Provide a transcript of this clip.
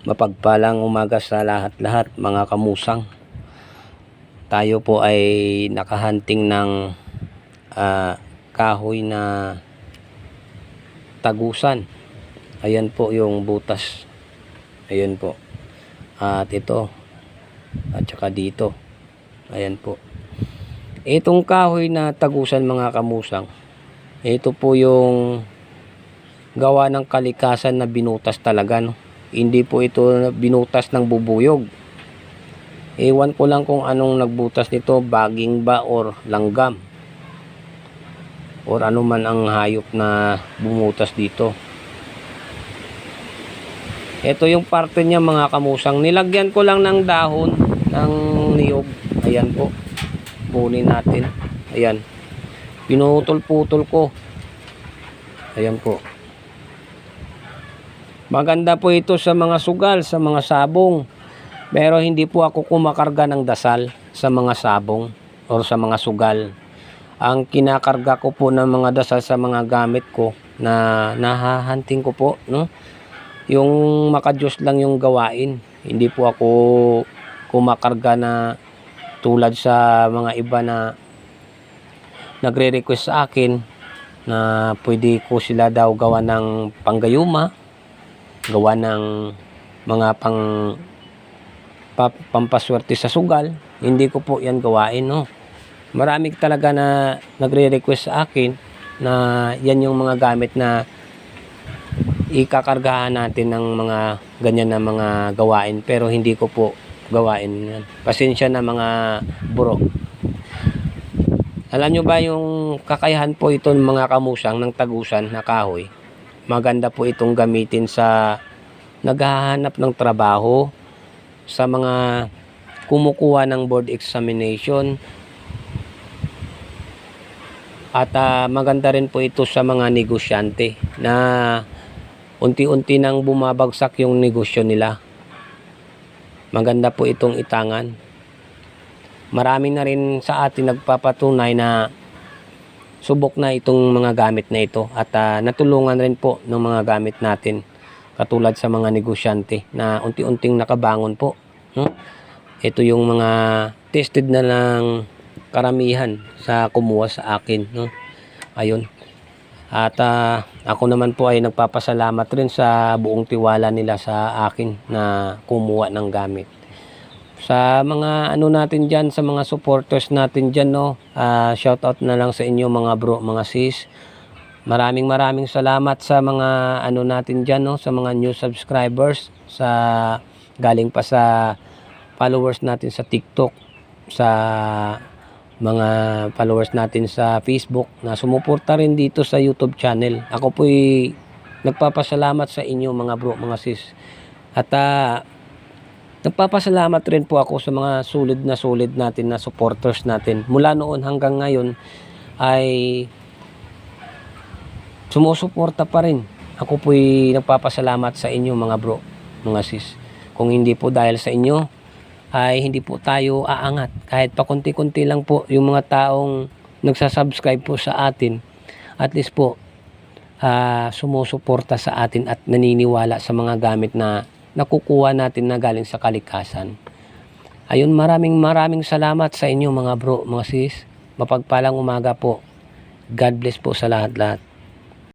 Mapagpalang umaga sa lahat-lahat mga kamusang. Tayo po ay nakahunting ng kahoy na tagusan. Ayan po yung butas. Ayan po. At ito. At saka dito. Ayan po. Itong kahoy na tagusan mga kamusang, ito po yung gawa ng kalikasan na binutas talaga, no? Hindi po ito binutas ng bubuyog. Ewan ko lang kung anong nagbutas nito, baging ba or langgam or ano man ang hayop na bumutas dito. Ito yung parte niya mga kamusang. Nilagyan ko lang ng dahon ng niyog. Ayan po. Punin natin. Ayan. Pinutol-putol ko. Ayan po. Maganda po ito sa mga sugal, sa mga sabong. Pero hindi po ako kumakarga ng dasal sa mga sabong o sa mga sugal. Ang kinakarga ko po ng mga dasal sa mga gamit ko na nahahunting ko po, no? Yung makadiyos lang yung gawain. Hindi po ako kumakarga na tulad sa mga iba na nagre-request sa akin na pwede ko sila daw gawa ng panggayuma, gawa ng mga pampaswerte sa sugal. Hindi ko po yan gawain, no? Marami talaga na nagre-request sa akin na yan yung mga gamit na ikakargahan natin ng mga ganyan na mga gawain, pero hindi ko po gawain yan. Pasensya na mga bro. Alam nyo ba yung kakayahan po ito ng mga kamusang ng tagusan na kahoy? Maganda po itong gamitin sa naghahanap ng trabaho, sa mga kumukuha ng board examination, at maganda rin po ito sa mga negosyante na unti-unti nang bumabagsak yung negosyo nila. Maganda po itong itangan. Marami na rin sa atin nagpapatunay na subok na itong mga gamit na ito at natulungan rin po ng mga gamit natin katulad sa mga negosyante na unti-unting nakabangon po, no? Ito yung mga tested na ng karamihan sa kumuha sa akin, no? Ayun. At ako naman po ay nagpapasalamat rin sa buong tiwala nila sa akin na kumuha ng gamit. Sa mga ano natin dyan, sa mga supporters natin dyan, no, shout out na lang sa inyo mga bro, mga sis. Maraming salamat sa mga ano natin dyan, no, sa mga new subscribers, sa galing pa sa followers natin sa TikTok, sa mga followers natin sa Facebook na sumuporta rin dito sa YouTube channel. Ako po'y nagpapasalamat sa inyo mga bro, mga sis. At nagpapasalamat rin po ako sa mga solid natin na supporters natin. Mula noon hanggang ngayon ay sumusuporta pa rin. Ako po'y nagpapasalamat sa inyo mga bro, mga sis. Kung hindi po dahil sa inyo ay hindi po tayo aangat. Kahit pa konti-konti lang po yung mga taong nagsasubscribe po sa atin, at least po sumusuporta sa atin at naniniwala sa mga gamit na nakukuha natin na galing sa kalikasan. Ayun, maraming salamat sa inyo mga bro, mga sis. Mapagpalang umaga po. God bless po sa lahat-lahat.